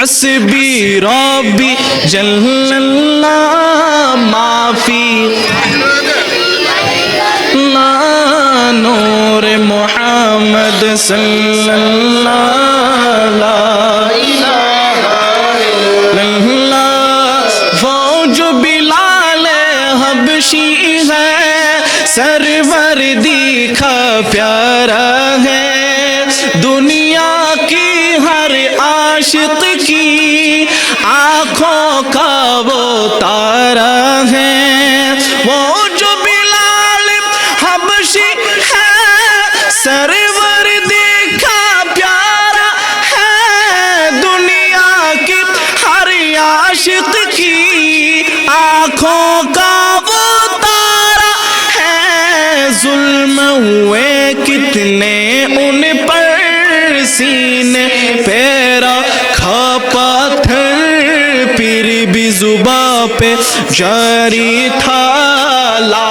حسبی ربی جل اللہ ما فی نور محمد صلی اللہ لا الہ الا اللہ وہ جو بلال حبشی ہے سرور دیکھا پیارا ہے دنیا کی ہر عاشق کی آنکھوں کا وہ تارا ہے وہ جو بلال حبشی ہے سرور دیکھا پیارا ہے دنیا کی ہر عاشق کی آنکھوں کا وہ تارا ہے ظلم ہوئے کتنے ان پر سینے پیرا کھا پتھر پھر بھی زباں پہ جاری تھا لا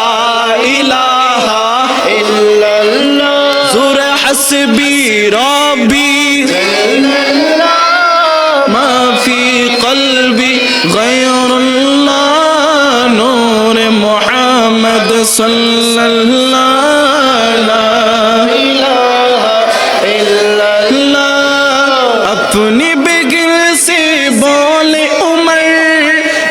الہ الا اللہ ذر حسبی ربی ما فی قلبی غیر اللہ نور محمد صلی اللہ اپنی بغل سے بولے عمر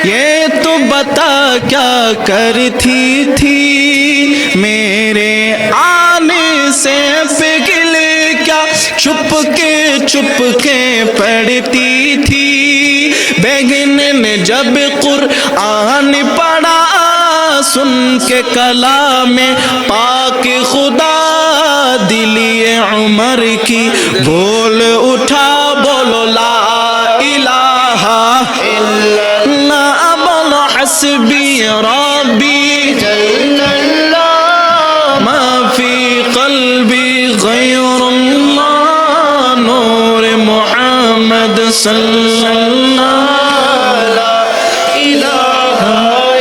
یہ تو بتا کیا کرتی تھی میرے آنے سے بغل کیا چھپ کے پڑھتی تھی بیگن نے جب قرآن پڑھا سن کے کلام پاک خدا دلی عمر کی بول اٹھا بولو لا الہ الا اللہ بولو حسبی ربی جل اللہ ما فی قلبی غیر اللہ نور محمد صلی اللہ لا الہ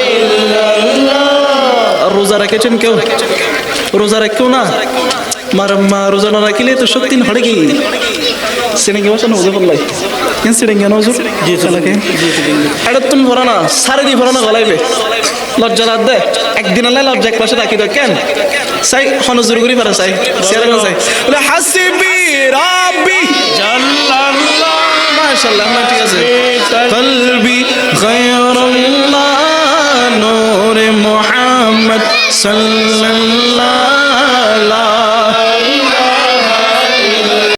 الا اللہ روزہ রেখেছেন কেউ রোজা রাখো না মারম্মা রোজা না রাখলে তো শক্তি হড়গি সিনেঙ্গে বসে না ওজে বললাই কেন সিনেঙ্গে না ওজুর জি চালাকে এটা তুমি ভরা না সারে দি ভরা না গলাইবে লজ্জা লাগ দে একদিন আল্লাহ লজ্জা এক পাশে রাখি দাও কেন সাই হনজুর করি পারে সাই সিয়ারে না সাই বলে হাসবি রাব্বি জাল্লাল্লাহ মাশাআল্লাহ না ঠিক আছে কলবি গায়রুল্লাহ নূর মুহাম্মদ সাল্লাল্লাহু